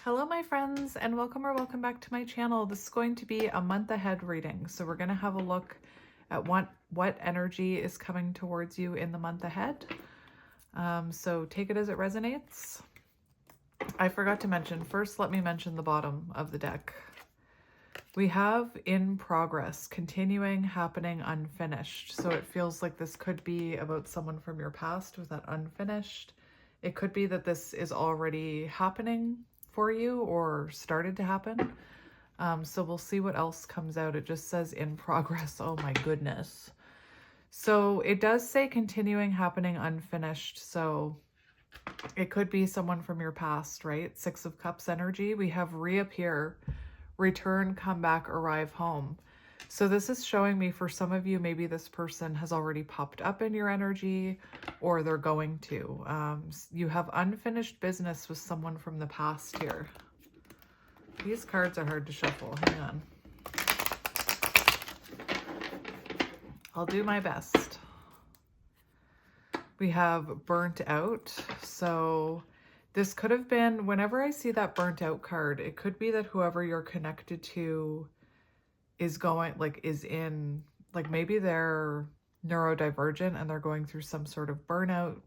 Hello my friends, and welcome back to my channel. This is going to be a month ahead reading. So we're going to have a look at what energy is coming towards you in the month ahead. So take it as it resonates. I forgot to mention, first let me mention the bottom of the deck. We have in progress, continuing, happening, unfinished. So it feels like this could be about someone from your past with that unfinished. It could be that this is already happening for you or started to happen. So we'll see what else comes out. It just says in progress. Oh my goodness. So it does say continuing, happening, unfinished. So it could be someone from your past, right? Six of Cups energy. We have reappear, return, come back, arrive home. So this is showing me for some of you, maybe this person has already popped up in your energy or they're going to. You have unfinished business with someone from the past here. These cards are hard to shuffle. Hang on. I'll do my best. We have burnt out. So this could have been, whenever I see that burnt out card, it could be that whoever you're connected to is going, like, is in, like, maybe they're neurodivergent and they're going through some sort of burnout.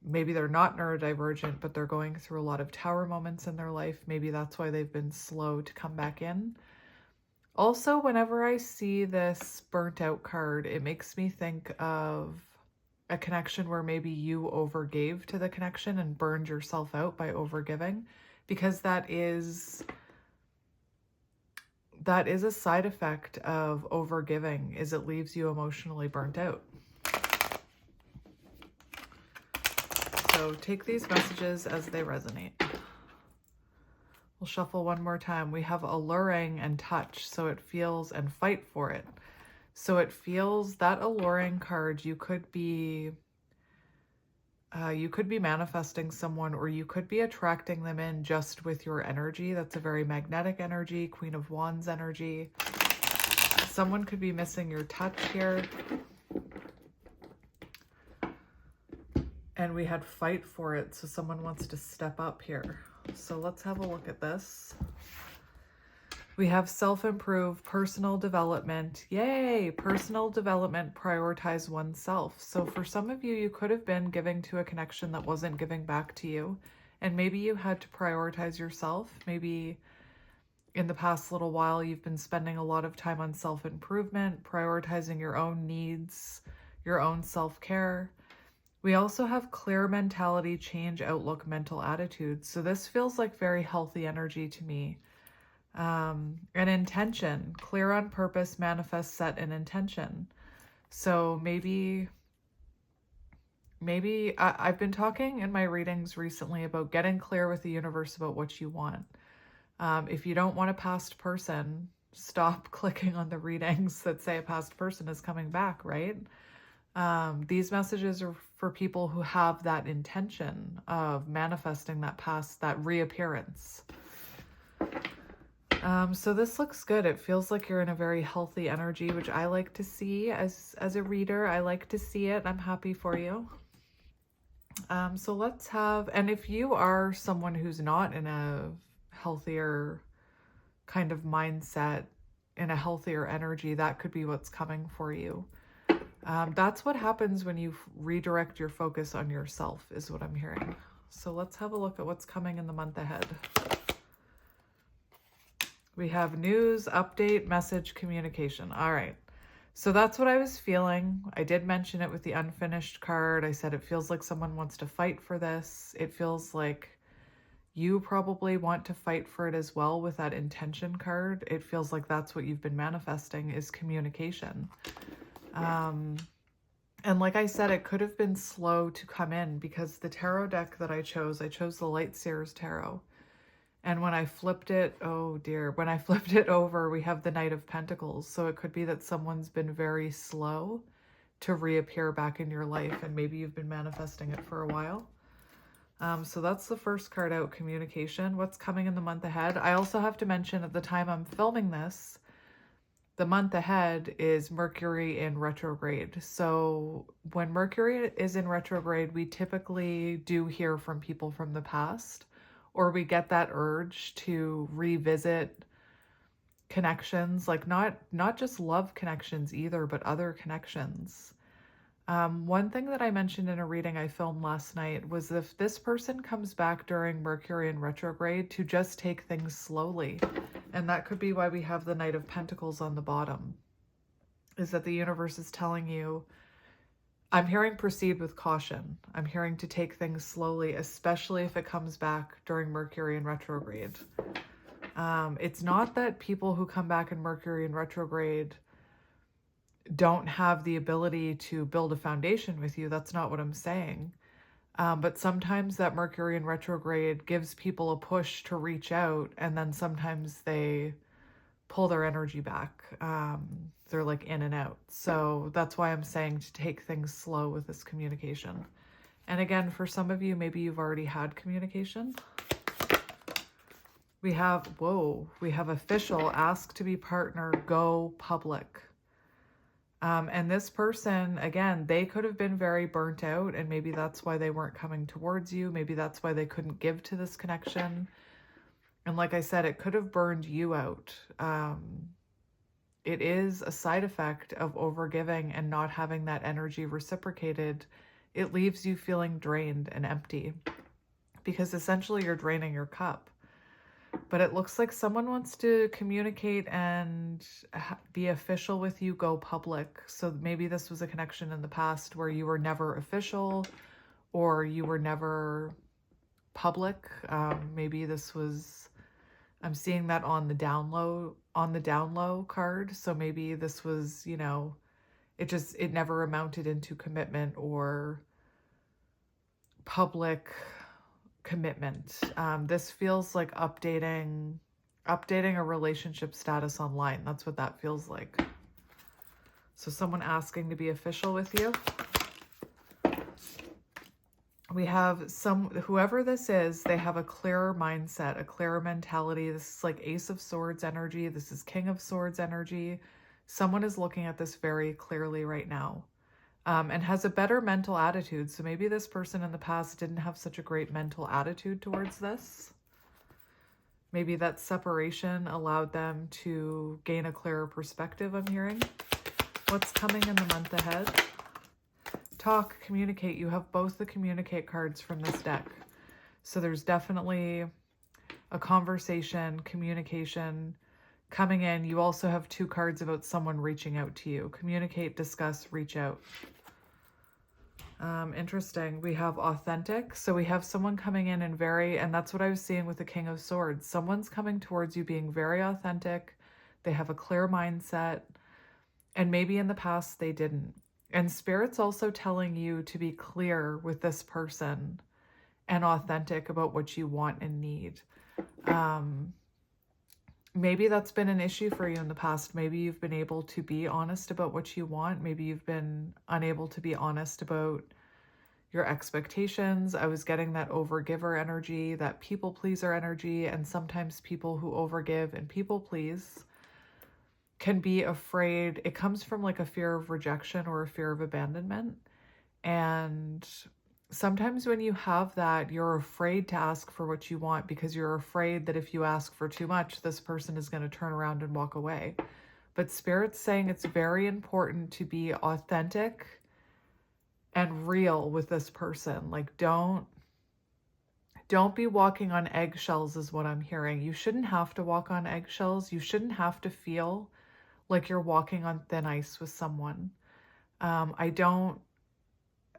Maybe they're not neurodivergent, but they're going through a lot of tower moments in their life. Maybe that's why they've been slow to come back in. Also, whenever I see this burnt out card, it makes me think of a connection where maybe you overgave to the connection and burned yourself out by overgiving, because that is a side effect of overgiving, is it leaves you emotionally burnt out. So take these messages as they resonate. We'll shuffle one more time. We have alluring and touch. So it feels, and fight for it. So it feels, that alluring card, you could be manifesting someone, or you could be attracting them in just with your energy. That's a very magnetic energy, Queen of Wands energy. Someone could be missing your touch here. And we had fight for it, so someone wants to step up here. So let's have a look at this. We have self-improve, personal development. Yay! Personal development, prioritize oneself. So for some of you, you could have been giving to a connection that wasn't giving back to you. And maybe you had to prioritize yourself. Maybe in the past little while, you've been spending a lot of time on self-improvement, prioritizing your own needs, your own self-care. We also have clear mentality, change, outlook, mental attitude. So this feels like very healthy energy to me. An intention, clear on purpose, manifest, set an intention. So maybe I've been talking in my readings recently about getting clear with the universe about what you want. If you don't want a past person, stop clicking on the readings that say a past person is coming back, right? These messages are for people who have that intention of manifesting that past, that reappearance. So this looks good. It feels like you're in a very healthy energy, which I like to see as a reader. I like to see it. I'm happy for you. So let's have, and if you are someone who's not in a healthier kind of mindset, in a healthier energy, that could be what's coming for you. That's what happens when you redirect your focus on yourself, is what I'm hearing. So let's have a look at what's coming in the month ahead. We have news, update, message, communication. All right. So that's what I was feeling. I did mention it with the unfinished card. I said it feels like someone wants to fight for this. It feels like you probably want to fight for it as well with that intention card. It feels like that's what you've been manifesting, is communication. And like I said, it could have been slow to come in, because the tarot deck that I chose the Light Seers Tarot. And when I flipped it, oh dear, when I flipped it over, we have the Knight of Pentacles. So it could be that someone's been very slow to reappear back in your life, and maybe you've been manifesting it for a while. So that's the first card out, communication. What's coming in the month ahead? I also have to mention, at the time I'm filming this, the month ahead is Mercury in retrograde. So when Mercury is in retrograde, we typically do hear from people from the past, or we get that urge to revisit connections, like not just love connections either, but other connections. One thing that I mentioned in a reading I filmed last night was if this person comes back during Mercury in retrograde, to just take things slowly. And that could be why we have the Knight of Pentacles on the bottom, is that the universe is telling you, I'm hearing proceed with caution. I'm hearing to take things slowly, especially if it comes back during Mercury in retrograde. It's not that people who come back in Mercury in retrograde don't have the ability to build a foundation with you. That's not what I'm saying. But sometimes that Mercury in retrograde gives people a push to reach out, and then sometimes they pull their energy back. They're like in and out. So that's why I'm saying to take things slow with this communication. And again, for some of you, maybe you've already had communication. We have, we have official, ask to be partner, go public. And this person, again, they could have been very burnt out, and maybe that's why they weren't coming towards you. Maybe that's why they couldn't give to this connection. And like I said, it could have burned you out. It is a side effect of overgiving and not having that energy reciprocated. It leaves you feeling drained and empty because essentially you're draining your cup. But it looks like someone wants to communicate and be official with you, go public. So maybe this was a connection in the past where you were never official or you were never public. Maybe this was, I'm seeing that on the down low card. So maybe this was, you know, it never amounted into commitment or public commitment. This feels like updating a relationship status online. That's what that feels like. So someone asking to be official with you. We have whoever this is, they have a clearer mindset, a clearer mentality. This is like Ace of Swords energy. This is King of Swords energy. Someone is looking at this very clearly right now. And has a better mental attitude. So maybe this person in the past didn't have such a great mental attitude towards this. Maybe that separation allowed them to gain a clearer perspective, I'm hearing. What's coming in the month ahead? Talk, communicate. You have both the communicate cards from this deck. So there's definitely a conversation, communication coming in. You also have two cards about someone reaching out to you. Communicate, discuss, reach out. Interesting. We have authentic. So we have someone coming in and that's what I was seeing with the King of Swords. Someone's coming towards you being very authentic. They have a clear mindset. And maybe in the past they didn't. And Spirit's also telling you to be clear with this person and authentic about what you want and need. Maybe that's been an issue for you in the past. Maybe you've been able to be honest about what you want. Maybe you've been unable to be honest about your expectations. I was getting that overgiver energy, that people pleaser energy, and sometimes people who overgive and people please can be afraid. It comes from like a fear of rejection or a fear of abandonment. And sometimes when you have that, you're afraid to ask for what you want because you're afraid that if you ask for too much, this person is going to turn around and walk away. But Spirit's saying it's very important to be authentic and real with this person. Like don't be walking on eggshells is what I'm hearing. You shouldn't have to walk on eggshells. You shouldn't have to feel like you're walking on thin ice with someone.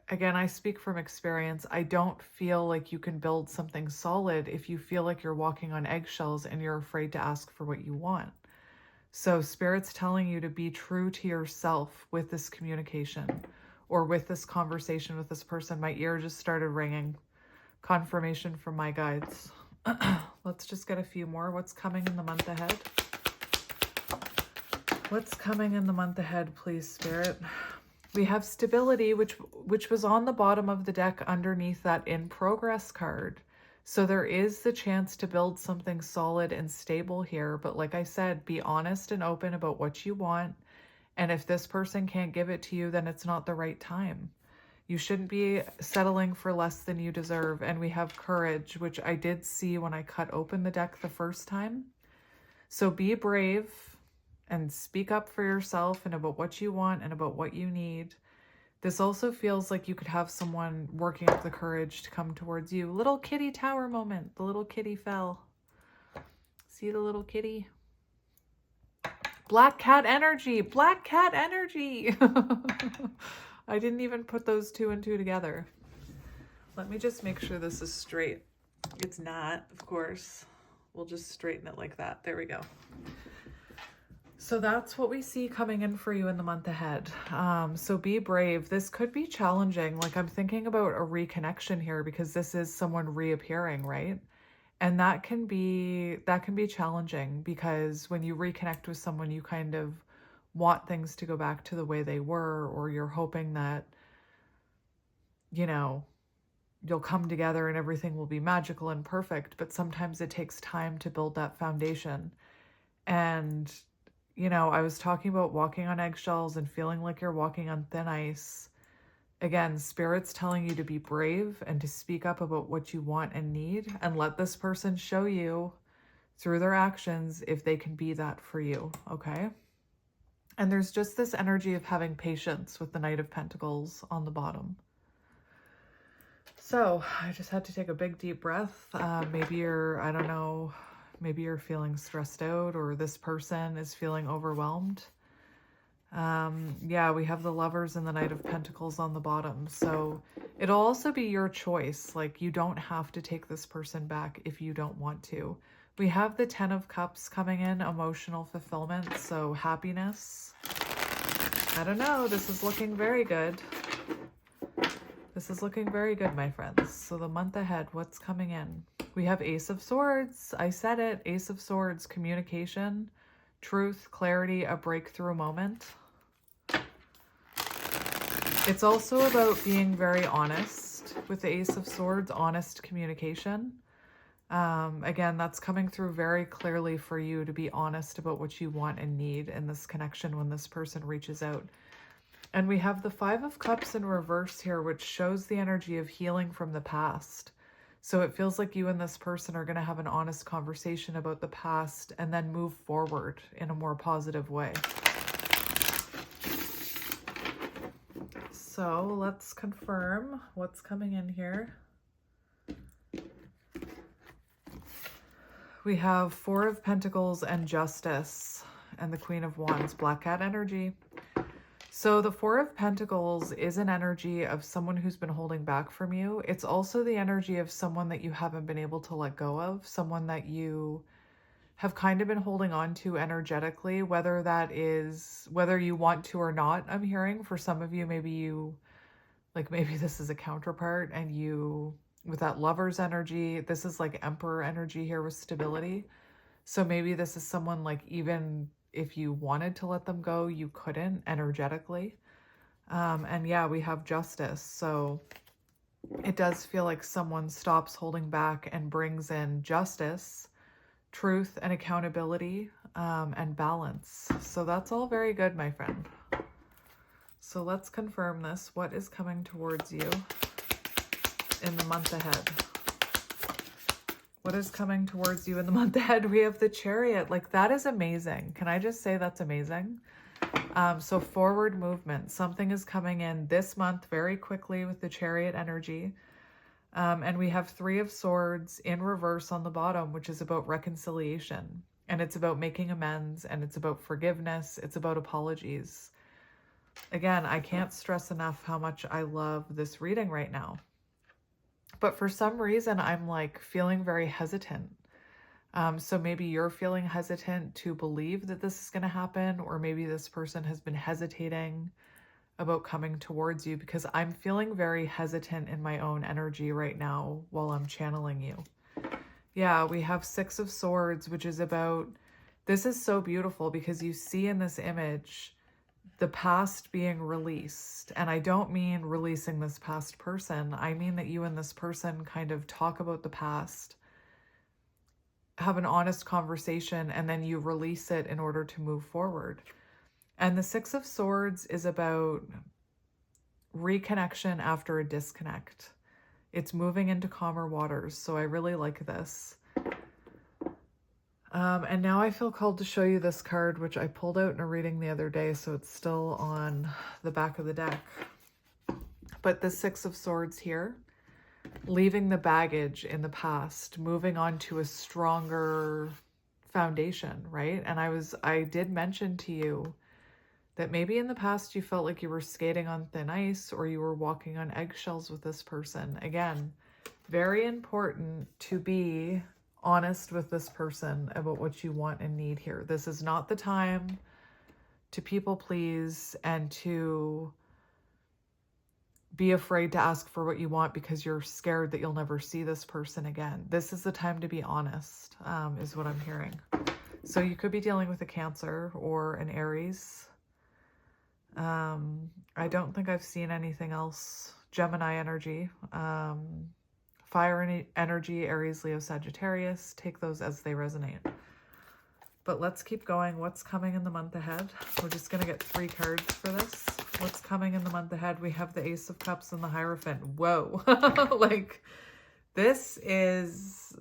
Again, I speak from experience. I don't feel like you can build something solid if you feel like you're walking on eggshells and you're afraid to ask for what you want. So Spirit's telling you to be true to yourself with this communication or with this conversation with this person. My ear just started ringing. Confirmation from my guides. Let's just get a few more. What's coming in the month ahead? What's coming in the month ahead, please, Spirit? We have stability, which was on the bottom of the deck underneath that in progress card. So there is the chance to build something solid and stable here. But like I said, be honest and open about what you want. And if this person can't give it to you, then it's not the right time. You shouldn't be settling for less than you deserve. And we have courage, which I did see when I cut open the deck the first time. So be brave and speak up for yourself and about what you want and about what you need. This also feels like you could have someone working up the courage to come towards you. Little kitty tower moment. The little kitty fell. See the little kitty? Black cat energy. Black cat energy. I didn't even put those two and two together. Let me just make sure this is straight. It's not, of course. We'll just straighten it like that. There we go. So that's what we see coming in for you in the month ahead. So be brave. This could be challenging. Like I'm thinking about a reconnection here because this is someone reappearing, right? And that can be challenging because when you reconnect with someone, you kind of want things to go back to the way they were, or you're hoping that, you know, you'll come together and everything will be magical and perfect. But sometimes it takes time to build that foundation. And you know, I was talking about walking on eggshells and feeling like you're walking on thin ice. Again, Spirit's telling you to be brave and to speak up about what you want and need, and let this person show you through their actions if they can be that for you, okay? And there's just this energy of having patience with the Knight of Pentacles on the bottom. So I just had to take a big deep breath. Maybe you're, I don't know, maybe you're feeling stressed out, or this person is feeling overwhelmed. Yeah, we have the Lovers and the Knight of Pentacles on the bottom. So it'll also be your choice. Like you don't have to take this person back if you don't want to. We have the Ten of Cups coming in, emotional fulfillment. So happiness. I don't know. This is looking very good. This is looking very good, my friends. So the month ahead, what's coming in? We have Ace of Swords. I said it. Ace of Swords, communication, truth, clarity, a breakthrough moment. It's also about being very honest with the Ace of Swords, honest communication. Again, that's coming through very clearly for you to be honest about what you want and need in this connection when this person reaches out. And we have the Five of Cups in reverse here, which shows the energy of healing from the past. So it feels like you and this person are going to have an honest conversation about the past and then move forward in a more positive way. So let's confirm what's coming in here. We have Four of Pentacles and Justice and the Queen of Wands, Black Cat energy. So the Four of Pentacles is an energy of someone who's been holding back from you. It's also the energy of someone that you haven't been able to let go of, someone that you have kind of been holding on to energetically, whether that is, whether you want to or not. I'm hearing for some of you, maybe this is a counterpart and you, with that Lover's energy, this is like Emperor energy here with stability. So maybe this is someone like even if you wanted to let them go, you couldn't energetically. And yeah, we have Justice. So it does feel like someone stops holding back and brings in justice, truth and accountability, and balance. So that's all very good, my friend. So let's confirm this. What is coming towards you in the month ahead? What is coming towards you in the month ahead? We have the Chariot. Like, that is amazing. Can I just say that's amazing? So forward movement. Something is coming in this month very quickly with the Chariot energy. And we have Three of Swords in reverse on the bottom, which is about reconciliation. And it's about making amends, and it's about forgiveness. It's about apologies. Again, I can't stress enough how much I love this reading right now. But for some reason, I'm like feeling very hesitant. So maybe you're feeling hesitant to believe that this is going to happen, or maybe this person has been hesitating about coming towards you, because I'm feeling very hesitant in my own energy right now while I'm channeling you. Yeah, we have Six of Swords, which is about, this is so beautiful because you see in this image the past being released. And I don't mean releasing this past person. I mean that you and this person kind of talk about the past, have an honest conversation, and then you release it in order to move forward. And the Six of Swords is about reconnection after a disconnect. It's moving into calmer waters. So I really like this. And now I feel called to show you this card, which I pulled out in a reading the other day, so it's still on the back of the deck. But the Six of Swords here, leaving the baggage in the past, moving on to a stronger foundation, right? And I did mention to you that maybe in the past you felt like you were skating on thin ice or you were walking on eggshells with this person. Again, very important to be honest with this person about what you want and need here. This is not the time to people please and to be afraid to ask for what you want because you're scared that you'll never see this person again. This is the time to be honest, is what I'm hearing. So you could be dealing with a Cancer or an Aries. I don't think I've seen anything else. Gemini energy, fire energy, Aries, Leo, Sagittarius. Take those as they resonate. But let's keep going. What's coming in the month ahead? We're just going to get 3 cards for this. What's coming in the month ahead? We have the Ace of Cups and the Hierophant. Whoa. Like, this is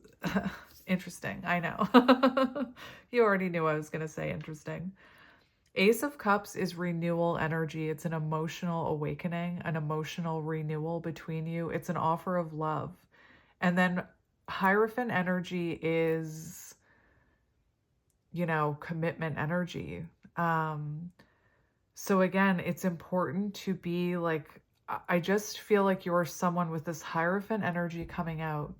interesting. I know. You already knew I was going to say interesting. Ace of Cups is renewal energy. It's an emotional awakening, an emotional renewal between you. It's an offer of love. And then Hierophant energy is, you know, commitment energy. So again, it's important to be like, I just feel like you're someone with this Hierophant energy coming out.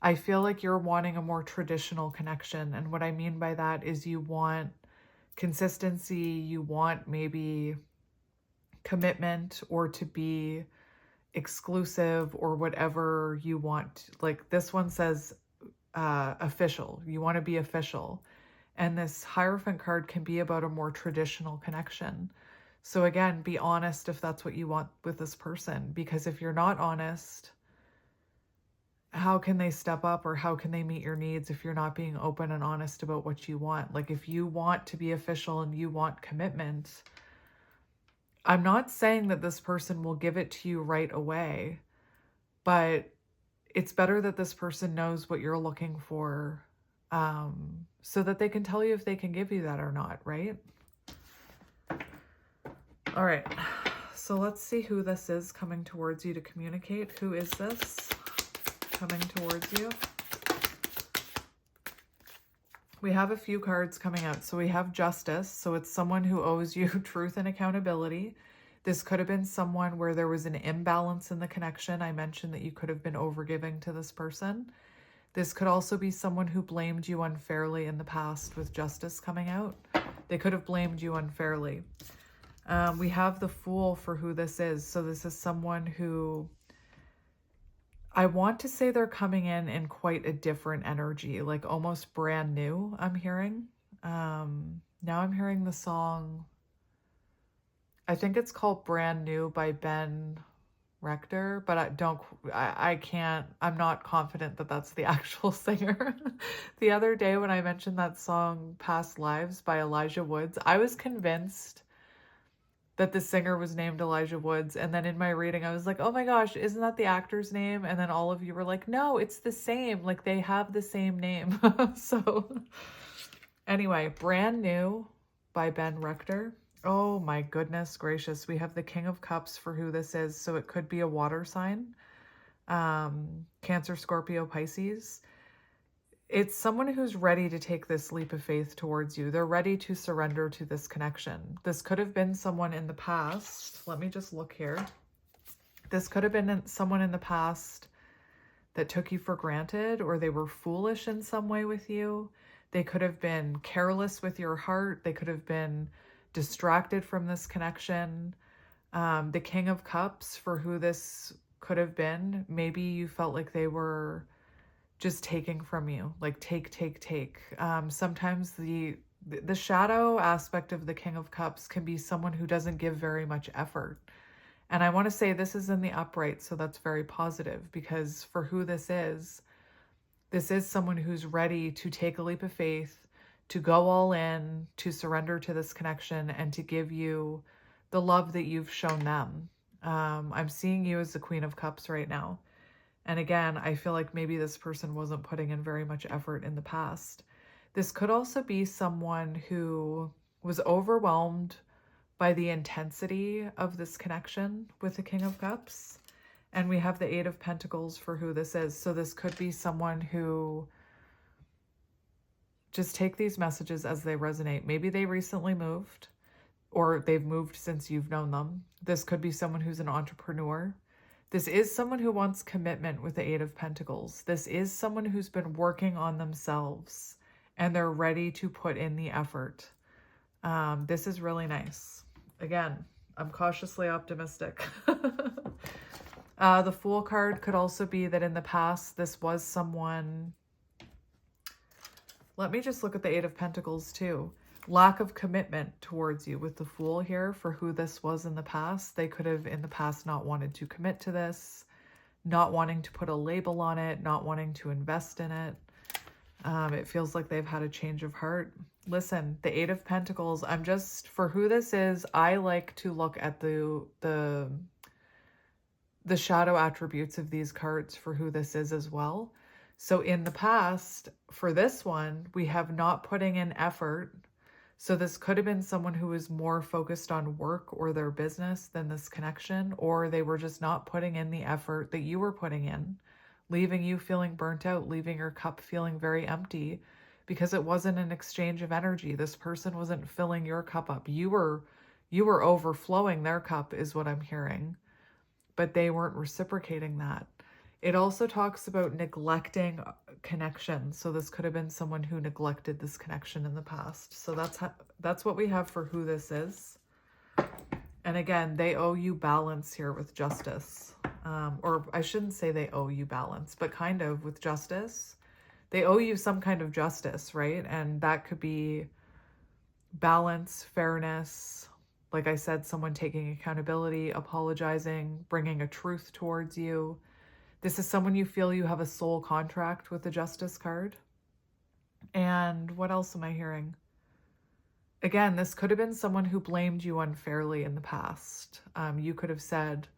I feel like you're wanting a more traditional connection. And what I mean by that is you want consistency, you want maybe commitment or to be exclusive or whatever you want. Like this one says official. You want to be official. And this Hierophant card can be about a more traditional connection. So again, be honest if that's what you want with this person, because if you're not honest, how can they step up or how can they meet your needs if you're not being open and honest about what you want? Like if you want to be official and you want commitment, I'm not saying that this person will give it to you right away, but it's better that this person knows what you're looking for, so that they can tell you if they can give you that or not, right? All right, so let's see who this is coming towards you to communicate. Who is this coming towards you? We have a few cards coming out. So we have Justice. So it's someone who owes you truth and accountability. This could have been someone where there was an imbalance in the connection. I mentioned that you could have been overgiving to this person. This could also be someone who blamed you unfairly in the past with Justice coming out. They could have blamed you unfairly. We have the Fool for who this is. So this is someone who, I want to say they're coming in quite a different energy, like almost brand new, I'm hearing. Now I'm hearing the song, I think it's called Brand New by Ben Rector, but I'm not confident that that's the actual singer. The other day when I mentioned that song Past Lives by Elijah Woods, I was convinced that the singer was named Elijah Woods. And then in my reading, I was like, oh my gosh, isn't that the actor's name? And then all of you were like, no, it's the same. Like they have the same name. So anyway, Brand New by Ben Rector. Oh my goodness gracious. We have the King of Cups for who this is. So it could be a water sign. Cancer, Scorpio, Pisces. It's someone who's ready to take this leap of faith towards you. They're ready to surrender to this connection. This could have been someone in the past. Let me just look here. This could have been someone in the past that took you for granted, or they were foolish in some way with you. They could have been careless with your heart. They could have been distracted from this connection. The King of Cups for who this could have been. Maybe you felt like they were just taking from you, like take. Sometimes the shadow aspect of the King of Cups can be someone who doesn't give very much effort. And I want to say this is in the upright, so that's very positive, because for who this is someone who's ready to take a leap of faith, to go all in, to surrender to this connection, and to give you the love that you've shown them. I'm seeing you as the Queen of Cups right now. And again, I feel like maybe this person wasn't putting in very much effort in the past. This could also be someone who was overwhelmed by the intensity of this connection with the King of Cups. And we have the Eight of Pentacles for who this is. So this could be someone who, just take these messages as they resonate. Maybe they recently moved, or they've moved since you've known them. This could be someone who's an entrepreneur. This is someone who wants commitment with the Eight of Pentacles. This is someone who's been working on themselves and they're ready to put in the effort. This is really nice. Again, I'm cautiously optimistic. The Fool card could also be that in the past, this was someone... Let me just look at the Eight of Pentacles too. Lack of commitment towards you with the Fool here for who this was in the past. They could have in the past not wanted to commit to this, not wanting to put a label on it, not wanting to invest in it. It feels like they've had a change of heart. Listen, the Eight of Pentacles, for who this is, I like to look at the shadow attributes of these cards for who this is as well. So in the past, for this one, we have not putting in effort. So this could have been someone who was more focused on work or their business than this connection, or they were just not putting in the effort that you were putting in, leaving you feeling burnt out, leaving your cup feeling very empty because it wasn't an exchange of energy. This person wasn't filling your cup up. You were overflowing their cup is what I'm hearing, but they weren't reciprocating that. It also talks about neglecting connection. So this could have been someone who neglected this connection in the past. So that's what we have for who this is. And again, they owe you balance here with justice. Or I shouldn't say they owe you balance, but kind of with justice. They owe you some kind of justice, right? And that could be balance, fairness. Like I said, someone taking accountability, apologizing, bringing a truth towards you. This is someone you feel you have a soul contract with the Justice card. And what else am I hearing? Again, this could have been someone who blamed you unfairly in the past. You could have said,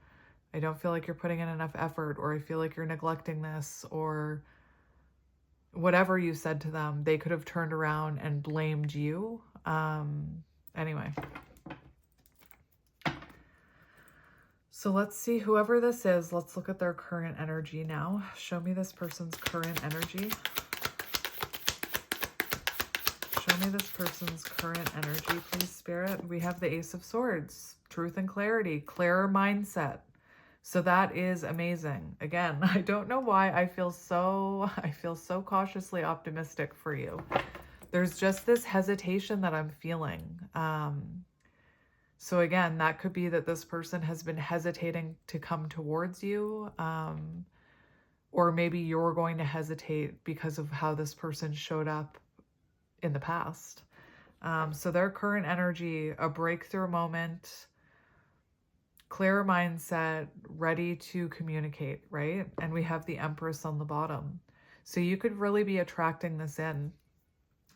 I don't feel like you're putting in enough effort, or I feel like you're neglecting this, or whatever you said to them. They could have turned around and blamed you. Anyway. So let's see, whoever this is, let's look at their current energy now. Show me this person's current energy. Show me this person's current energy, please, Spirit. We have the Ace of Swords, truth and clarity, clearer mindset. So that is amazing. Again, I don't know why I feel so cautiously optimistic for you. There's just this hesitation that I'm feeling. So again, that could be that this person has been hesitating to come towards you, or maybe you're going to hesitate because of how this person showed up in the past. So their current energy, a breakthrough moment, clear mindset, ready to communicate, right? And we have the Empress on the bottom. So you could really be attracting this in.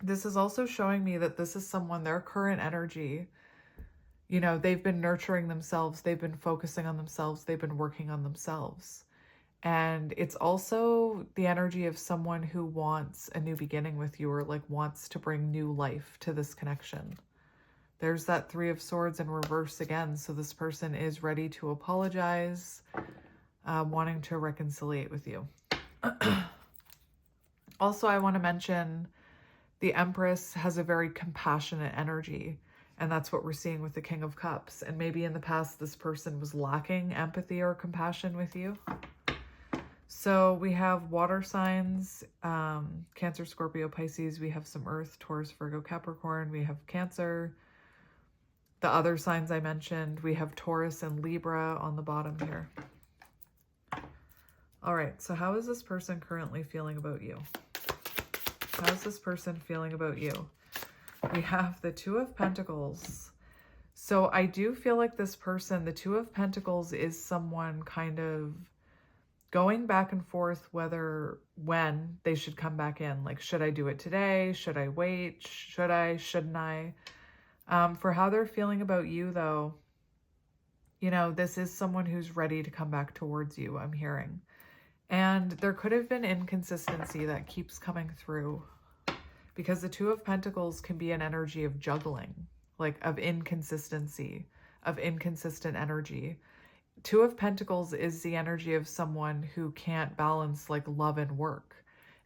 This is also showing me that this is someone, their current energy, you know, they've been nurturing themselves. They've been focusing on themselves. They've been working on themselves. And it's also the energy of someone who wants a new beginning with you, or like wants to bring new life to this connection. There's that Three of Swords in reverse again. So this person is ready to apologize, wanting to reconciliate with you. Also, I want to mention the Empress has a very compassionate energy. And that's what we're seeing with the King of Cups. And maybe in the past, this person was lacking empathy or compassion with you. So we have water signs, Cancer, Scorpio, Pisces. We have some Earth, Taurus, Virgo, Capricorn. We have Cancer. The other signs I mentioned, we have Taurus and Libra on the bottom here. All right, so how is this person currently feeling about you? How is this person feeling about you? We have the Two of Pentacles. So I do feel like this person, the Two of Pentacles, is someone kind of going back and forth when they should come back in. Like, should I do it today? Should I wait? Should I? Shouldn't I? For how they're feeling about you, though, You know, this is someone who's ready to come back towards you, I'm hearing. And there could have been inconsistency that keeps coming through, because the Two of Pentacles can be an energy of juggling, like of inconsistency, of inconsistent energy. Two of Pentacles is the energy of someone who can't balance like love and work.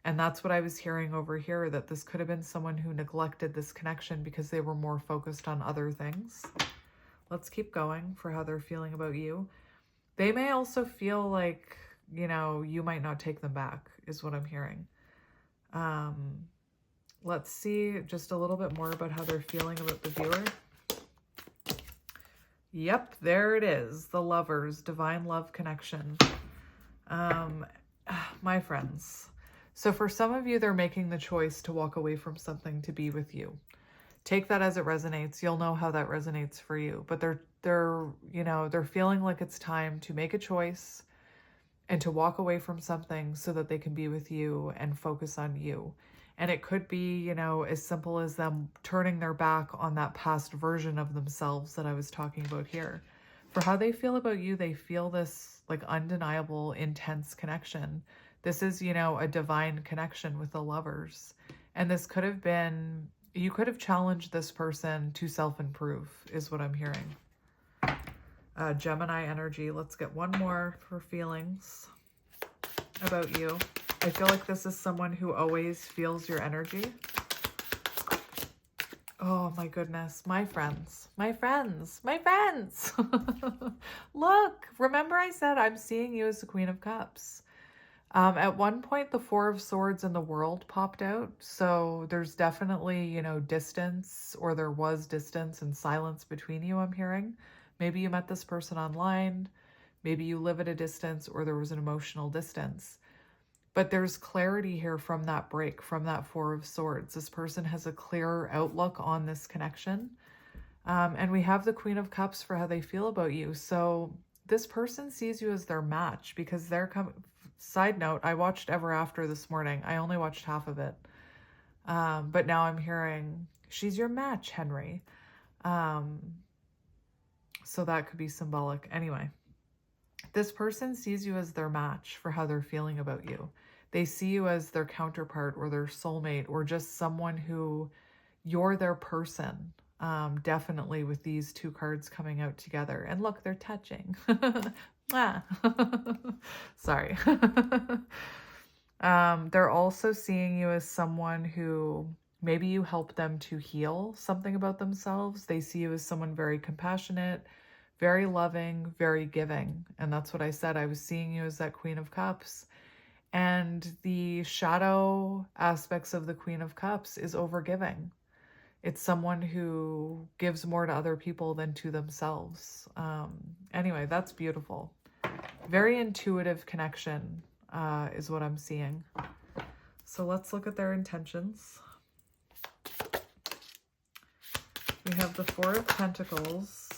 And that's what I was hearing over here, that this could have been someone who neglected this connection because they were more focused on other things. Let's keep going for how they're feeling about you. They may also feel like, you know, you might not take them back, is what I'm hearing. Let's see just a little bit more about how they're feeling about the viewer. Yep, there it is. The Lovers, divine love connection. My friends. So for some of you, they're making the choice to walk away from something to be with you. Take that as it resonates. You'll know how that resonates for you. But they're feeling like it's time to make a choice and to walk away from something so that they can be with you and focus on you. And it could be, you know, as simple as them turning their back on that past version of themselves that I was talking about here. For how they feel about you, they feel this like undeniable, intense connection. This is, you know, a divine connection with the Lovers. And this could have been, you could have challenged this person to self-improve, is what I'm hearing. Gemini energy. Let's get one more for feelings about you. I feel like this is someone who always feels your energy. Oh my goodness. My friends, my friends, my friends. Look, remember I said I'm seeing you as the Queen of Cups. At one point, the Four of Swords in the World popped out. So there's definitely, you know, distance, or there was distance and silence between you, I'm hearing. Maybe you met this person online. Maybe you live at a distance, or there was an emotional distance. But there's clarity here from that break, from that Four of Swords. This person has a clearer outlook on this connection. And we have the Queen of Cups for how they feel about you. So this person sees you as their match, because they're coming. Side note, I watched Ever After this morning. I only watched half of it. But now I'm hearing, she's your match, Henry. So that could be symbolic. Anyway, this person sees you as their match for how they're feeling about you. They see you as their counterpart or their soulmate, or just someone who you're their person. Definitely with these two cards coming out together. And look, they're touching. Sorry. They're also seeing you as someone who maybe you help them to heal something about themselves. They see you as someone very compassionate, very loving, very giving. And that's what I said. I was seeing you as that Queen of Cups. And the shadow aspects of the Queen of Cups is overgiving. It's someone who gives more to other people than to themselves. Anyway, that's beautiful. Very intuitive connection is what I'm seeing. So let's look at their intentions. We have the Four of Pentacles.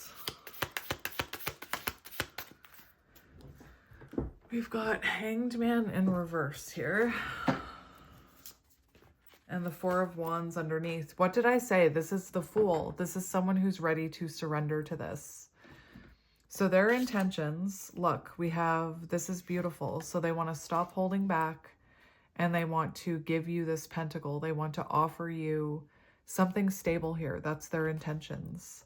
We've got Hanged Man in reverse here. And the Four of Wands underneath. What did I say? This is the Fool. This is someone who's ready to surrender to this. So their intentions, look, we have, this is beautiful. So they want to stop holding back, and they want to give you this pentacle. They want to offer you something stable here. That's their intentions.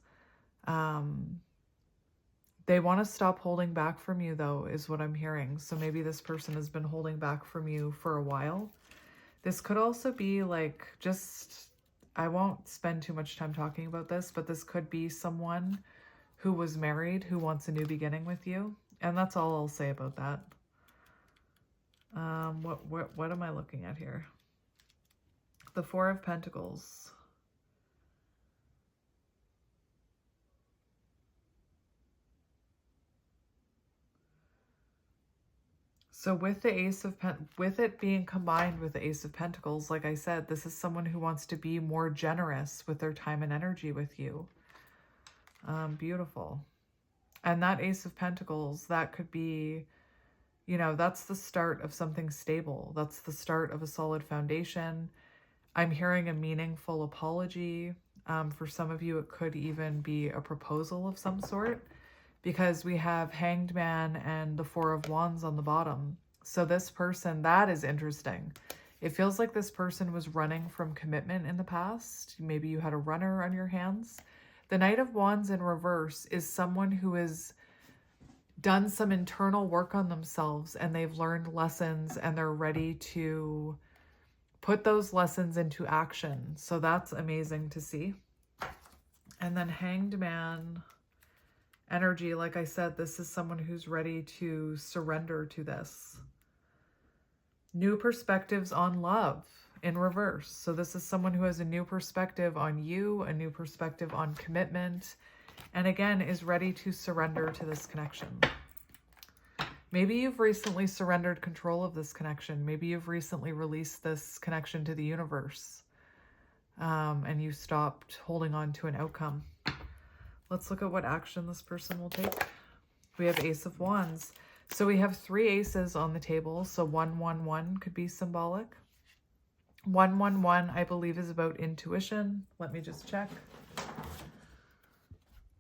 They want to stop holding back from you, though, is what I'm hearing. So maybe this person has been holding back from you for a while. This could also be like, just, I won't spend too much time talking about this, but this could be someone who was married who wants a new beginning with you. And that's all I'll say about that. What am I looking at here? The Four of Pentacles. So with the Ace of with it being combined with the Ace of Pentacles, like I said, this is someone who wants to be more generous with their time and energy with you. Beautiful. And that Ace of Pentacles, that could be, you know, that's the start of something stable. That's the start of a solid foundation. I'm hearing a meaningful apology. For some of you, it could even be a proposal of some sort, because we have Hanged Man and the Four of Wands on the bottom. So this person, that is interesting. It feels like this person was running from commitment in the past. Maybe you had a runner on your hands. The Knight of Wands in reverse is someone who has done some internal work on themselves and they've learned lessons and they're ready to put those lessons into action. So that's amazing to see. And then Hanged Man energy, like I said, this is someone who's ready to surrender to this. New perspectives on love in reverse. So this is someone who has a new perspective on you, a new perspective on commitment, and again, is ready to surrender to this connection. Maybe you've recently surrendered control of this connection. Maybe you've recently released this connection to the universe, and you stopped holding on to an outcome. Let's look at what action this person will take. We have Ace of Wands. So we have 3 aces on the table. So 111 could be symbolic. 111, I believe, is about intuition. Let me just check.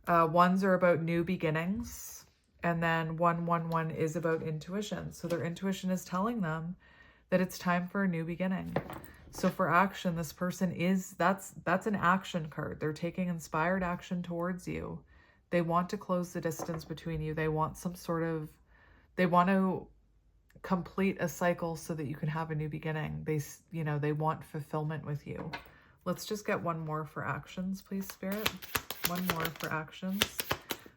Ones are about new beginnings. And then 111 is about intuition. So their intuition is telling them that it's time for a new beginning. So for action, this person is, that's an action card. They're taking inspired action towards you. They want to close the distance between you. They want some sort of, they want to complete a cycle so that you can have a new beginning. They want fulfillment with you. Let's just get one more for actions, please, Spirit. One more for actions.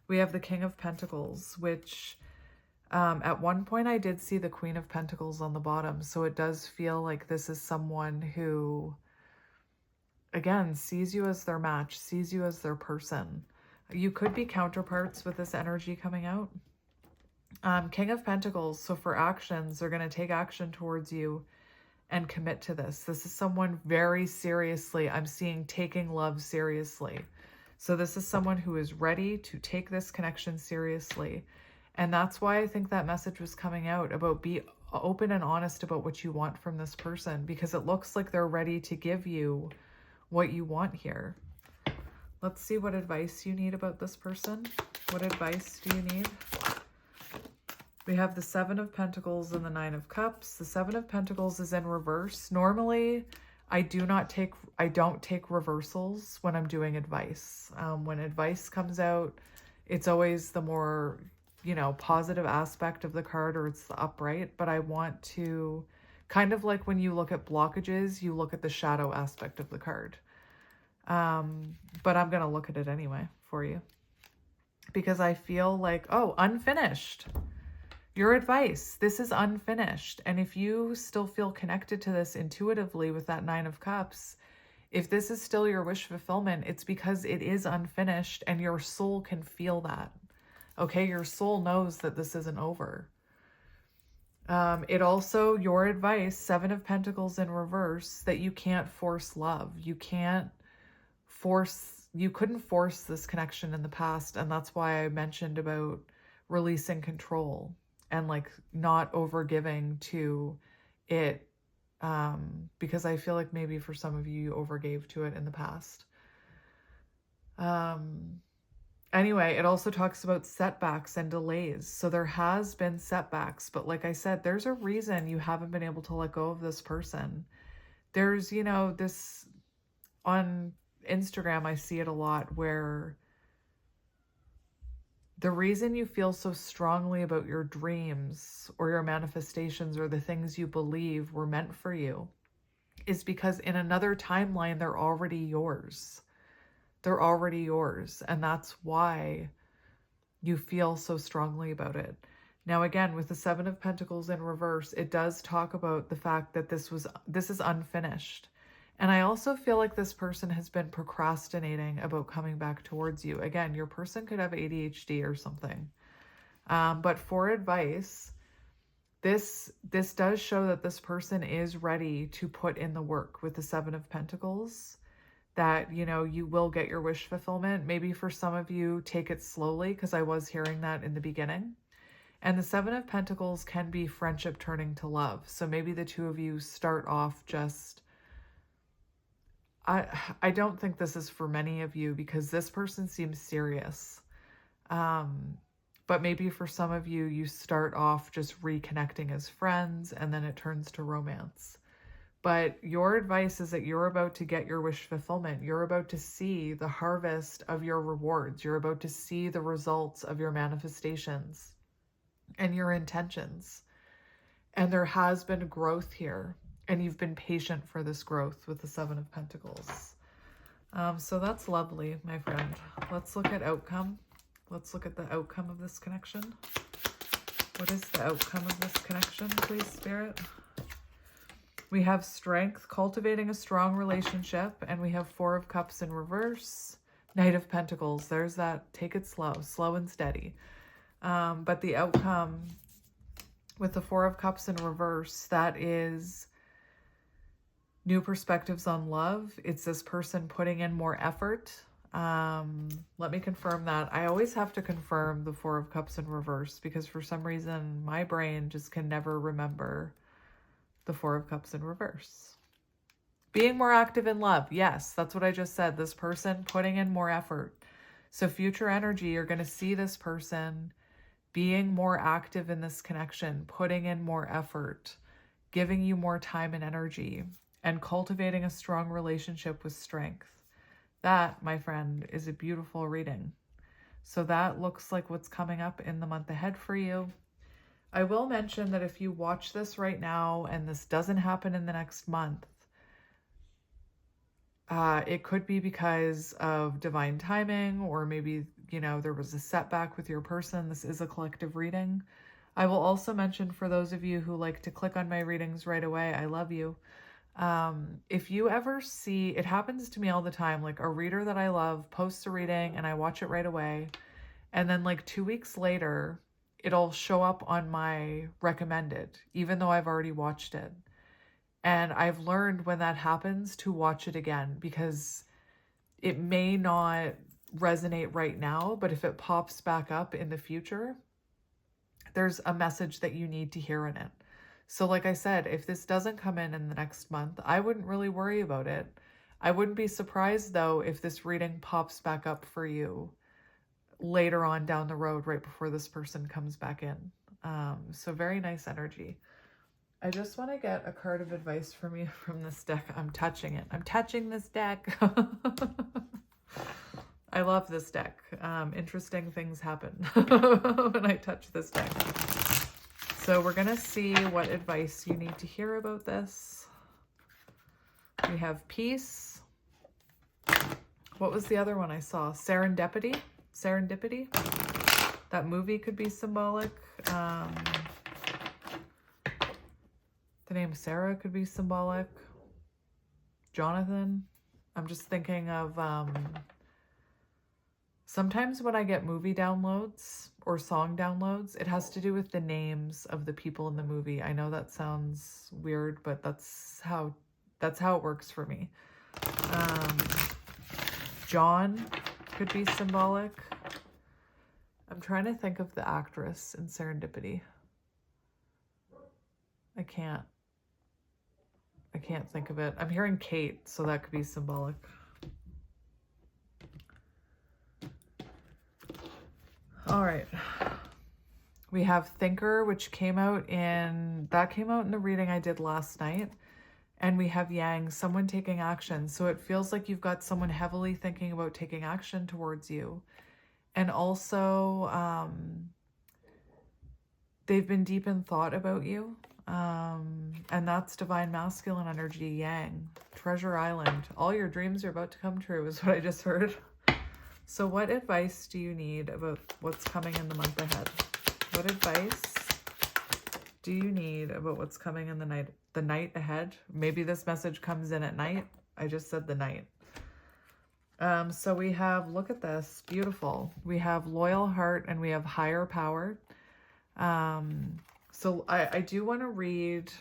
We have the King of Pentacles, which at one point I did see the Queen of Pentacles on the bottom. So it does feel like this is someone who, again, sees you as their match, sees you as their person. You could be counterparts with this energy coming out. King of Pentacles, so for actions, they're going to take action towards you and commit to this. This is someone very seriously, I'm seeing taking love seriously. So this is someone who is ready to take this connection seriously. And that's why I think that message was coming out about be open and honest about what you want from this person, because it looks like they're ready to give you what you want here. Let's see what advice you need about this person. What advice do you need? We have the 7 of Pentacles and the 9 of Cups. The 7 of Pentacles is in reverse. Normally, I don't take reversals when I'm doing advice. When advice comes out, it's always the more, positive aspect of the card, or it's the upright. But I want to, kind of like when you look at blockages, you look at the shadow aspect of the card. But I'm going to look at it anyway for you, because I feel like, oh, unfinished. Your advice, this is unfinished. And if you still feel connected to this intuitively with that 9 of Cups, if this is still your wish fulfillment, it's because it is unfinished and your soul can feel that. Okay, your soul knows that this isn't over. It also, your advice, 7 of Pentacles in reverse, that you can't force love. You couldn't force this connection in the past. And that's why I mentioned about releasing control and like not overgiving to it, because I feel like maybe for some of you, you overgave to it in the past. Anyway, it also talks about setbacks and delays. So there has been setbacks, but like I said, there's a reason you haven't been able to let go of this person. There's, this on Instagram, I see it a lot where the reason you feel so strongly about your dreams or your manifestations or the things you believe were meant for you is because in another timeline, they're already yours. They're already yours. And that's why you feel so strongly about it. Now, again, with the 7 of Pentacles in reverse, it does talk about the fact that this is unfinished. And I also feel like this person has been procrastinating about coming back towards you. Again, your person could have ADHD or something. But for advice, this does show that this person is ready to put in the work with the 7 of Pentacles, that, you will get your wish fulfillment. Maybe for some of you, take it slowly, because I was hearing that in the beginning. And the 7 of Pentacles can be friendship turning to love. So maybe the two of you start off just... I don't think this is for many of you, because this person seems serious. But maybe for some of you, you start off just reconnecting as friends and then it turns to romance. But your advice is that you're about to get your wish fulfillment. You're about to see the harvest of your rewards. You're about to see the results of your manifestations and your intentions. And there has been growth here. And you've been patient for this growth with the Seven of Pentacles. So that's lovely, my friend. Let's look at outcome. Let's look at the outcome of this connection. What is the outcome of this connection, please, Spirit? We have strength, cultivating a strong relationship, and we have Four of Cups in reverse, Knight of Pentacles. There's that, take it slow, slow and steady. But the outcome with the Four of Cups in reverse, that is new perspectives on love. It's this person putting in more effort. Let me confirm that. I always have to confirm the Four of Cups in reverse because for some reason my brain just can never remember the Four of Cups in reverse. Being more active in love. Yes, that's what I just said. This person putting in more effort. So future energy, you're going to see this person being more active in this connection, putting in more effort, giving you more time and energy, and cultivating a strong relationship with strength. That, my friend, is a beautiful reading. So that looks like what's coming up in the month ahead for you. I will mention that if you watch this right now and this doesn't happen in the next month, it could be because of divine timing, or maybe, you know, there was a setback with your person. This is a collective reading. I will also mention for those of you who like to click on my readings right away, I love you. If you ever see, it happens to me all the time, like a reader that I love posts a reading and I watch it right away. And then like 2 weeks later, it'll show up on my recommended, even though I've already watched it. And I've learned when that happens to watch it again because it may not resonate right now, but if it pops back up in the future, there's a message that you need to hear in it. So like I said, if this doesn't come in the next month, I wouldn't really worry about it. I wouldn't be surprised though if this reading pops back up for you later on down the road, right before this person comes back in. So very nice energy. I just want to get a card of advice from you from this deck. I'm touching it. I'm touching this deck. I love this deck. Interesting things happen when I touch this deck. So we're going to see what advice you need to hear about this. We have peace. What was the other one I saw? Serendipity. Serendipity. That movie could be symbolic. The name Sarah could be symbolic. Jonathan. I'm just thinking of sometimes when I get movie downloads or song downloads, it has to do with the names of the people in the movie. I know that sounds weird, but that's how it works for me. John could be symbolic. I'm trying to think of the actress in Serendipity. I can't think of it. I'm hearing Kate, so that could be symbolic. All right. We have Thinker, which came out in the reading I did last night. And we have Yang, someone taking action. So it feels like you've got someone heavily thinking about taking action towards you. And also, they've been deep in thought about you. And that's divine masculine energy, Yang. Treasure Island. All your dreams are about to come true is what I just heard. So what advice do you need about what's coming in the month ahead? What advice do you need about what's coming in the night ahead? Maybe this message comes in at night. I just said the night. So we have, look at this, beautiful. We have loyal heart and we have higher power. So I do want to read,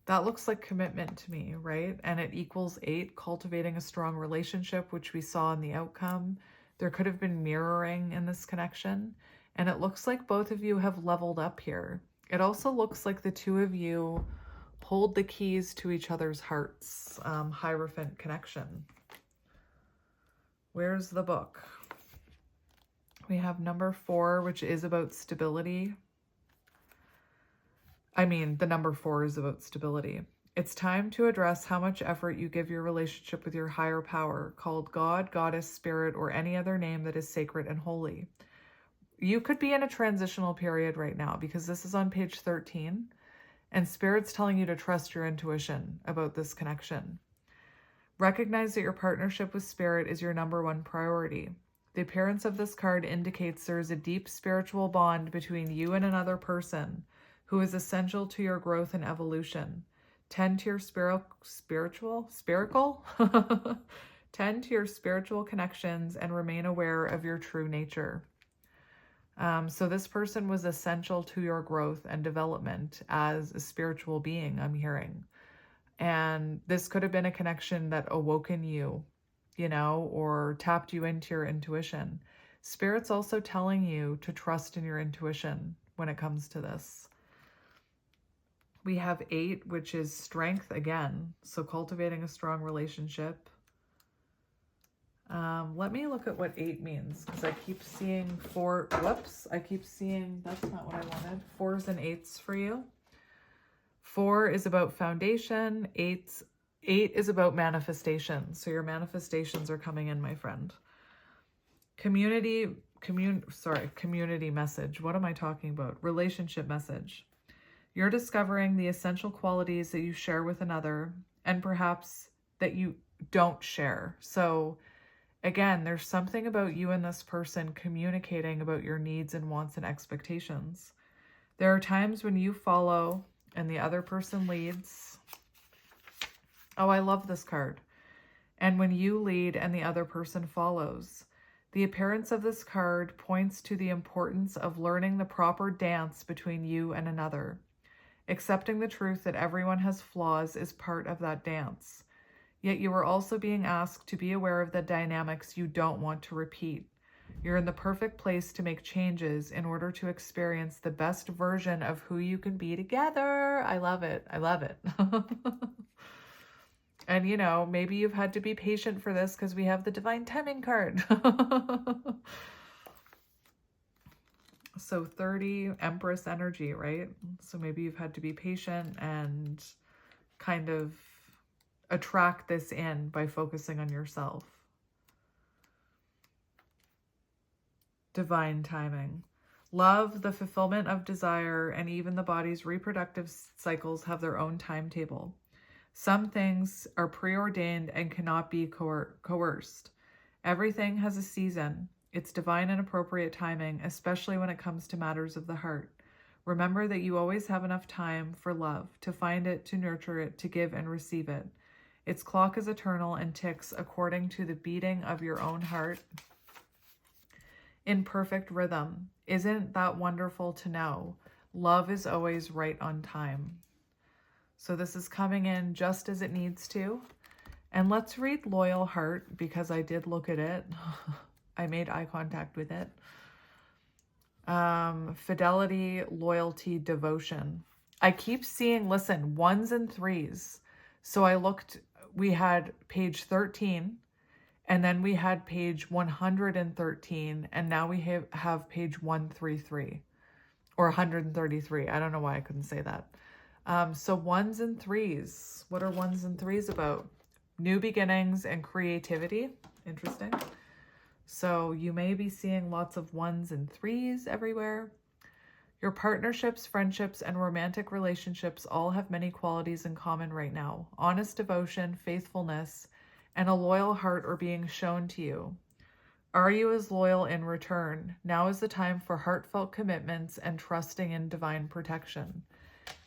that looks like commitment to me, right? And it equals 8, cultivating a strong relationship, which we saw in the outcome. There could have been mirroring in this connection. And it looks like both of you have leveled up here. It also looks like the two of you hold the keys to each other's hearts. Hierophant connection. Where's the book? We have number 4, which is about stability. I mean, the number 4 is about stability. It's time to address how much effort you give your relationship with your higher power, called God, Goddess, Spirit, or any other name that is sacred and holy. You could be in a transitional period right now because this is on page 13, and Spirit's telling you to trust your intuition about this connection. Recognize that your partnership with Spirit is your number 1 priority. The appearance of this card indicates there is a deep spiritual bond between you and another person who is essential to your growth and evolution. Tend to your Tend to your spiritual connections and remain aware of your true nature. So this person was essential to your growth and development as a spiritual being, I'm hearing. And this could have been a connection that awoken you, or tapped you into your intuition. Spirit's also telling you to trust in your intuition when it comes to this. We have 8, which is strength again. So cultivating a strong relationship. Let me look at what 8 means, because I keep seeing 4. Whoops. I keep seeing, that's not what I wanted. 4s and 8s for you. 4 is about foundation. 8 is about manifestation. So your manifestations are coming in, my friend. Community message. What am I talking about? Relationship message. You're discovering the essential qualities that you share with another and perhaps that you don't share. So again, there's something about you and this person communicating about your needs and wants and expectations. There are times when you follow and the other person leads. Oh, I love this card. And when you lead and the other person follows. The appearance of this card points to the importance of learning the proper dance between you and another. Accepting the truth that everyone has flaws is part of that dance. Yet you are also being asked to be aware of the dynamics you don't want to repeat. You're in the perfect place to make changes in order to experience the best version of who you can be together. I love it. I love it. And maybe you've had to be patient for this because we have the divine timing card. So 30, Empress energy, right? So maybe you've had to be patient and kind of attract this in by focusing on yourself. Divine timing. Love, the fulfillment of desire, and even the body's reproductive cycles have their own timetable. Some things are preordained and cannot be coerced. Everything has a season. It's divine and appropriate timing, especially when it comes to matters of the heart. Remember that you always have enough time for love, to find it, to nurture it, to give and receive it. Its clock is eternal and ticks according to the beating of your own heart in perfect rhythm. Isn't that wonderful to know? Love is always right on time. So this is coming in just as it needs to. And let's read Loyal Heart, because I did look at it. I made eye contact with it. Fidelity, loyalty, devotion. I keep seeing, listen, 1s and 3s. So I looked, we had page 13, and then we had page 113, and now we have page 133, or 133. I don't know why I couldn't say that. So 1s and 3s. What are 1s and 3s about? New beginnings and creativity. Interesting. So you may be seeing lots of 1s and 3s everywhere. Your partnerships, friendships, and romantic relationships all have many qualities in common right now. Honest devotion, faithfulness, and a loyal heart are being shown to you. Are you as loyal in return? Now is the time for heartfelt commitments and trusting in divine protection.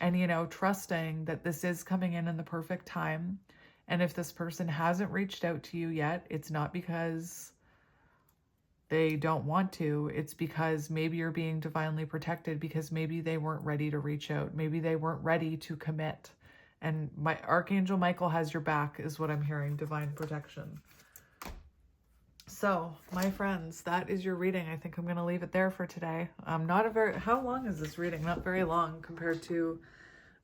And, trusting that this is coming in the perfect time. And if this person hasn't reached out to you yet, it's not because they don't want to. It's because maybe you're being divinely protected, because maybe they weren't ready to reach out. Maybe they weren't ready to commit. And my Archangel Michael has your back is what I'm hearing, divine protection. So, my friends, that is your reading. I think I'm going to leave it there for today. How long is this reading? Not very long compared to,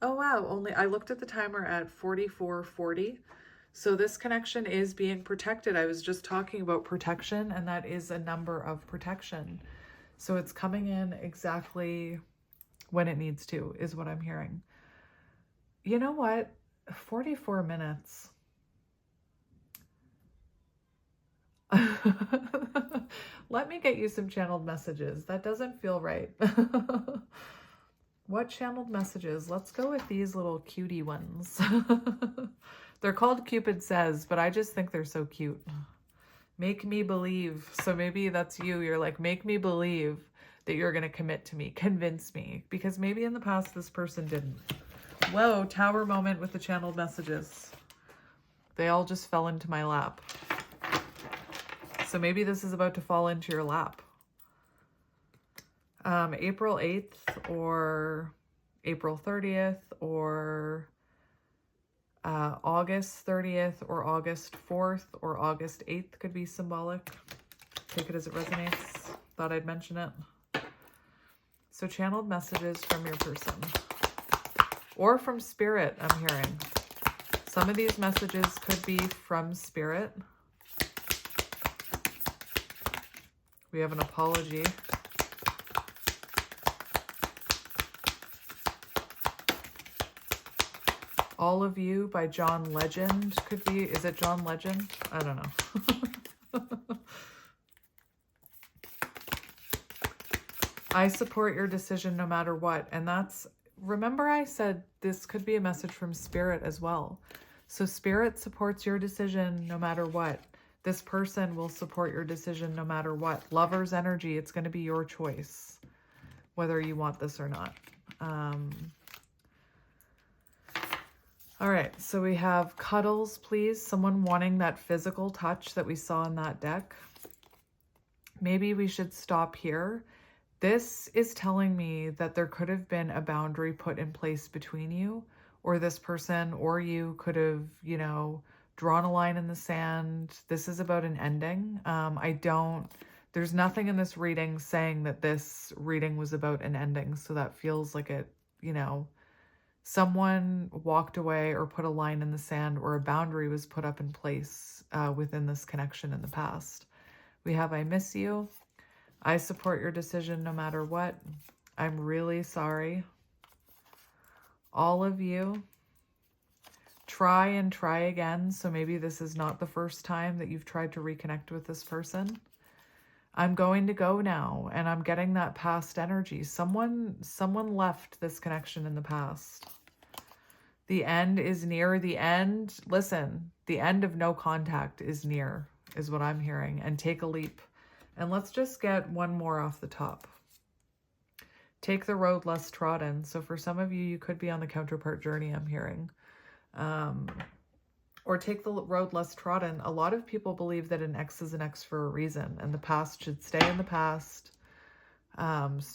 oh wow, I looked at the timer at 44:40. So this connection is being protected. I was just talking about protection, and that is a number of protection. So it's coming in exactly when it needs to, is what I'm hearing. You know what? 44 minutes. Let me get you some channeled messages. That doesn't feel right. What channeled messages? Let's go with these little cutie ones. They're called Cupid Says, but I just think they're so cute. Make me believe. So maybe that's you. You're like, make me believe that you're going to commit to me. Convince me. Because maybe in the past this person didn't. Whoa, tower moment with the channeled messages. They all just fell into my lap. So maybe this is about to fall into your lap. April 8th or April 30th or August 30th or August 4th or August 8th could be symbolic. Take it as it resonates. Thought I'd mention it. So channeled messages from your person. Or from spirit, I'm hearing. Some of these messages could be from spirit. We have an apology. All of You by John Legend could be. Is it John Legend? I don't know. I support your decision no matter what. And that's, remember I said this could be a message from spirit as well. So spirit supports your decision no matter what. This person will support your decision no matter what. Lover's energy, it's going to be your choice, whether you want this or not. All right, so we have cuddles, please. Someone wanting that physical touch that we saw in that deck. Maybe we should stop here. This is telling me that there could have been a boundary put in place between you, or this person or you could have, you know, drawn a line in the sand. This is about an ending. There's nothing in this reading saying that this reading was about an ending. So that feels like it, you know, someone walked away or put a line in the sand, or a boundary was put up in place within this connection in the past. We have I miss you. I support your decision no matter what. I'm really sorry. All of You. Try and try again. So maybe this is not the first time that you've tried to reconnect with this person. I'm going to go now, and I'm getting that past energy. Someone left this connection in the past. The end is near. The end, listen, the end of no contact is near, is what I'm hearing. And take a leap. And let's just get one more off the top. Take the road less trodden. So for some of you, you could be on the counterpart journey, I'm hearing. Or take the road less trodden. A lot of people believe that an ex is an ex for a reason, and the past should stay in the past.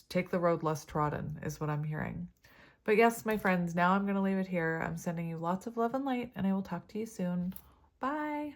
Take the road less trodden is what I'm hearing. But yes, my friends, now I'm going to leave it here. I'm sending you lots of love and light, and I will talk to you soon. Bye.